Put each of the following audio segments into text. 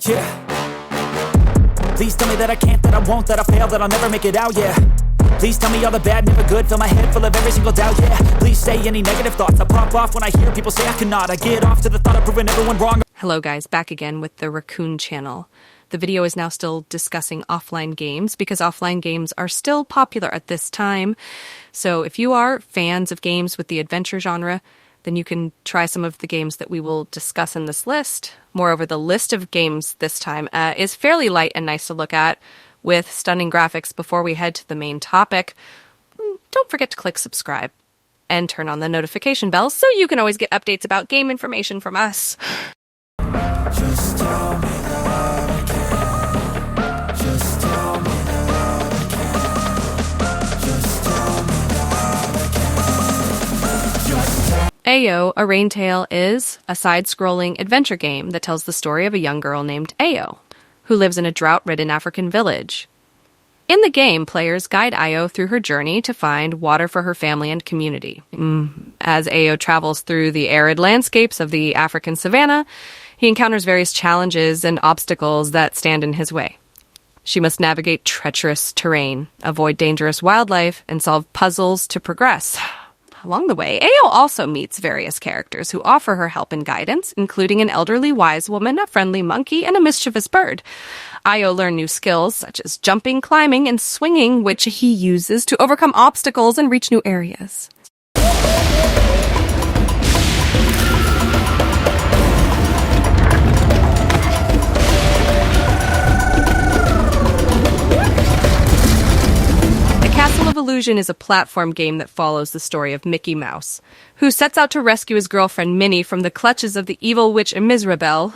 Yeah. Please tell me that I can't, that I won't, that I fail, that I'll never make it out, yeah. Please tell me all the bad, never good, fill my head full of every single doubt, yeah. Please say any negative thoughts, I pop off when I hear people say I cannot. I get off to the thought of proving everyone wrong. Hello guys, back again with the Raccoon channel. The video is now still discussing offline games because offline games are still popular at this time. So if you are fans of games with the adventure genre, then you can try some of the games that we will discuss in this list. Moreover, the list of games this time is fairly light and nice to look at, with stunning graphics. Before we head to the main topic, don't forget to click subscribe and turn on the notification bell so you can always get updates about game information from us. Just tell me that I can. Just tell me that I can. Just tell me that I can. Just tell Ayo, A Rain Tale is a side-scrolling adventure game that tells the story of a young girl named Ayo, who lives in a drought-ridden African village. In the game, players guide Ayo through her journey to find water for her family and community. As Ayo travels through the arid landscapes of the African savanna, he encounters various challenges and obstacles that stand in his way. She must navigate treacherous terrain, avoid dangerous wildlife, and solve puzzles to progress. Along the way, Ayo also meets various characters who offer her help and guidance, including an elderly wise woman, a friendly monkey, and a mischievous bird. Ayo learns new skills such as jumping, climbing, and swinging, which he uses to overcome obstacles and reach new areas. Castle of Illusion is a platform game that follows the story of Mickey Mouse, who sets out to rescue his girlfriend Minnie from the clutches of the evil witch Misrabel.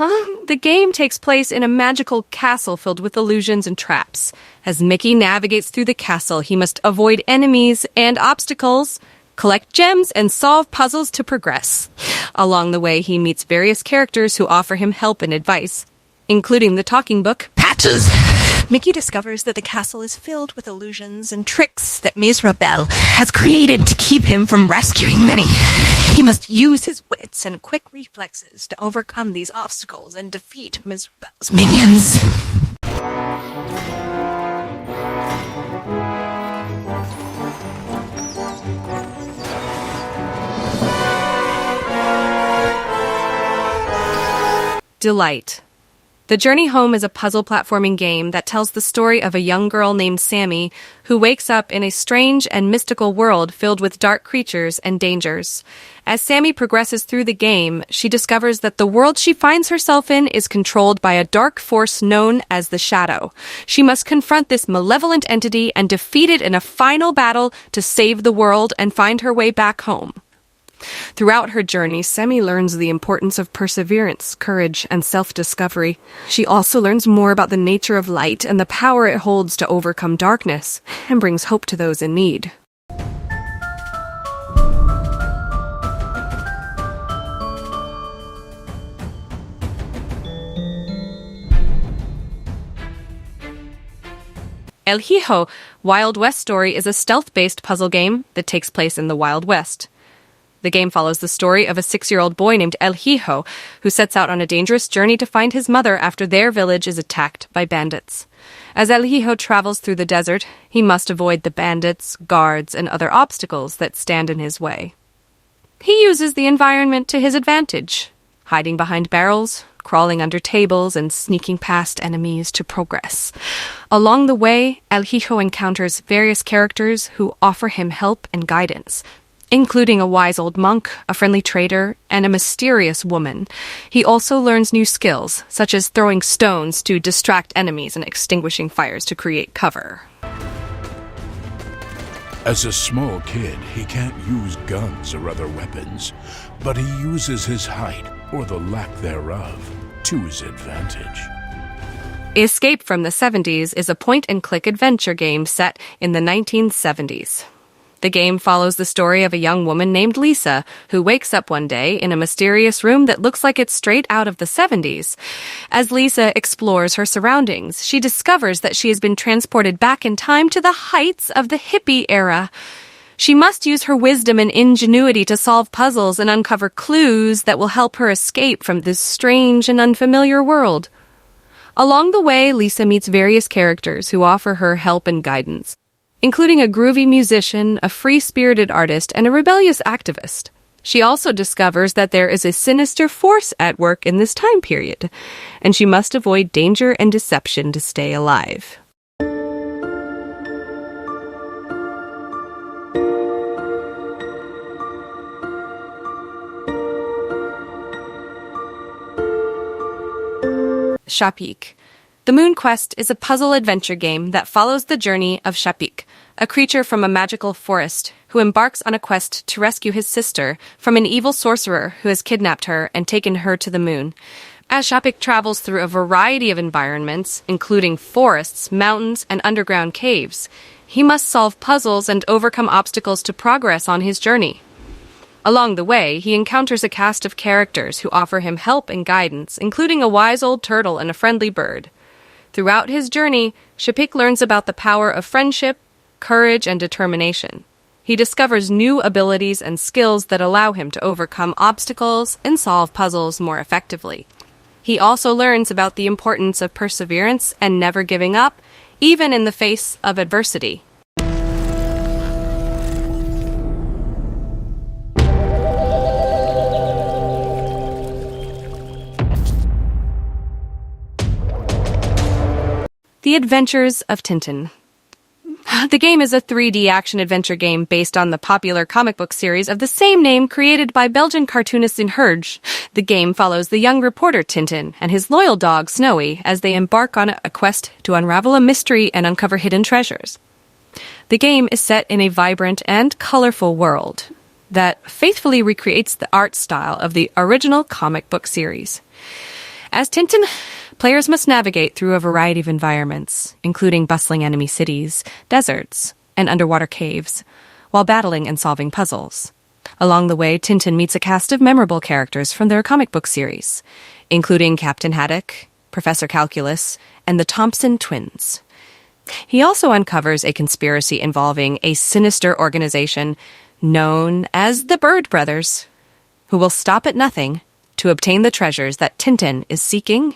The game takes place in a magical castle filled with illusions and traps. As Mickey navigates through the castle, he must avoid enemies and obstacles, collect gems, and solve puzzles to progress. Along the way, he meets various characters who offer him help and advice, including the talking book, Patches. Mickey discovers that the castle is filled with illusions and tricks that Misrabel has created to keep him from rescuing Minnie. He must use his wits and quick reflexes to overcome these obstacles and defeat Misrabel's minions. Delight. The Journey Home is a puzzle platforming game that tells the story of a young girl named Sammy who wakes up in a strange and mystical world filled with dark creatures and dangers. As Sammy progresses through the game, she discovers that the world she finds herself in is controlled by a dark force known as the Shadow. She must confront this malevolent entity and defeat it in a final battle to save the world and find her way back home. Throughout her journey, Sammy learns the importance of perseverance, courage, and self-discovery. She also learns more about the nature of light and the power it holds to overcome darkness, and brings hope to those in need. El Hijo, Wild West Story is a stealth-based puzzle game that takes place in the Wild West. The game follows the story of a 6-year-old boy named El Hijo, who sets out on a dangerous journey to find his mother after their village is attacked by bandits. As El Hijo travels through the desert, he must avoid the bandits, guards, and other obstacles that stand in his way. He uses the environment to his advantage, hiding behind barrels, crawling under tables, and sneaking past enemies to progress. Along the way, El Hijo encounters various characters who offer him help and guidance, including a wise old monk, a friendly trader, and a mysterious woman. He also learns new skills, such as throwing stones to distract enemies and extinguishing fires to create cover. As a small kid, he can't use guns or other weapons, but he uses his height, or the lack thereof, to his advantage. Escape from the 70s is a point-and-click adventure game set in the 1970s. The game follows the story of a young woman named Lisa, who wakes up one day in a mysterious room that looks like it's straight out of the 70s. As Lisa explores her surroundings, she discovers that she has been transported back in time to the heights of the hippie era. She must use her wisdom and ingenuity to solve puzzles and uncover clues that will help her escape from this strange and unfamiliar world. Along the way, Lisa meets various characters who offer her help and guidance, including a groovy musician, a free-spirited artist, and a rebellious activist. She also discovers that there is a sinister force at work in this time period, and she must avoid danger and deception to stay alive. Shapik. The Moon Quest is a puzzle adventure game that follows the journey of Shapik, a creature from a magical forest who embarks on a quest to rescue his sister from an evil sorcerer who has kidnapped her and taken her to the moon. As Shapik travels through a variety of environments, including forests, mountains, and underground caves, he must solve puzzles and overcome obstacles to progress on his journey. Along the way, he encounters a cast of characters who offer him help and guidance, including a wise old turtle and a friendly bird. Throughout his journey, Shapik learns about the power of friendship, courage, and determination. He discovers new abilities and skills that allow him to overcome obstacles and solve puzzles more effectively. He also learns about the importance of perseverance and never giving up, even in the face of adversity. The Adventures of Tintin. The game is a 3D action-adventure game based on the popular comic book series of the same name created by Belgian cartoonist in Hijo. The game follows the young reporter Tintin and his loyal dog Snowy as they embark on a quest to unravel a mystery and uncover hidden treasures. The game is set in a vibrant and colorful world that faithfully recreates the art style of the original comic book series. As Tintin, players must navigate through a variety of environments, including bustling enemy cities, deserts, and underwater caves, while battling and solving puzzles. Along the way, Tintin meets a cast of memorable characters from their comic book series, including Captain Haddock, Professor Calculus, and the Thompson twins. He also uncovers a conspiracy involving a sinister organization known as the Bird Brothers, who will stop at nothing to obtain the treasures that Tintin is seeking.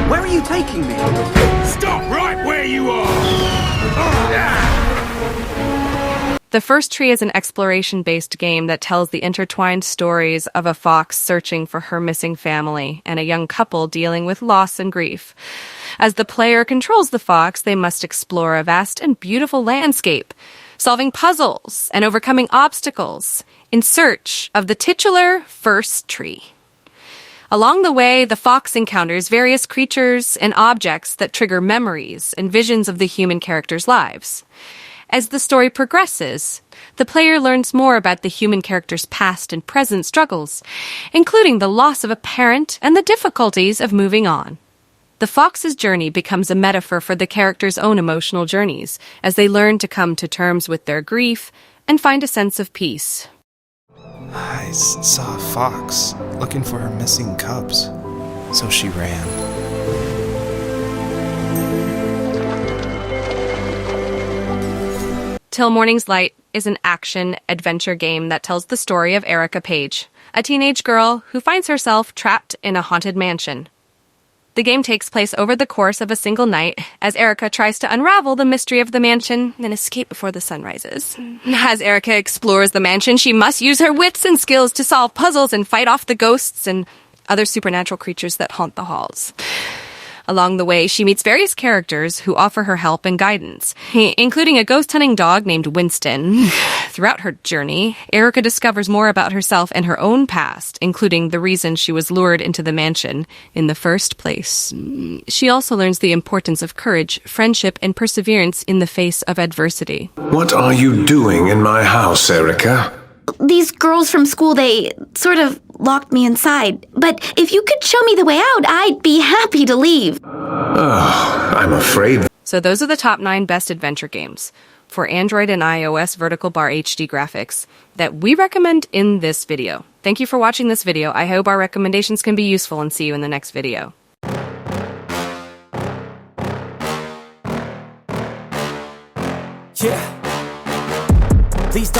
Where are you taking me? Stop right where you are! The First Tree is an exploration-based game that tells the intertwined stories of a fox searching for her missing family and a young couple dealing with loss and grief. As the player controls the fox, they must explore a vast and beautiful landscape, solving puzzles and overcoming obstacles in search of the titular First Tree. Along the way, the fox encounters various creatures and objects that trigger memories and visions of the human characters' lives. As the story progresses, the player learns more about the human character's past and present struggles, including the loss of a parent and the difficulties of moving on. The fox's journey becomes a metaphor for the characters' own emotional journeys as they learn to come to terms with their grief and find a sense of peace. I saw a fox looking for her missing cubs, so she ran. Till Morning's Light is an action-adventure game that tells the story of Erica Page, a teenage girl who finds herself trapped in a haunted mansion. The game takes place over the course of a single night as Erica tries to unravel the mystery of the mansion and escape before the sun rises. As Erica explores the mansion, she must use her wits and skills to solve puzzles and fight off the ghosts and other supernatural creatures that haunt the halls. Along the way, she meets various characters who offer her help and guidance, including a ghost-hunting dog named Winston. Throughout her journey, Erica discovers more about herself and her own past, including the reason she was lured into the mansion in the first place. She also learns the importance of courage, friendship, and perseverance in the face of adversity. What are you doing in my house, Erica? These girls from school, they sort of locked me inside. But if you could show me the way out, I'd be happy to leave. Oh, I'm afraid. So those are the top 9 best adventure games for Android and iOS vertical bar HD graphics that we recommend in this video. Thank you for watching this video. I hope our recommendations can be useful, and see you in the next video. Yeah. Please don't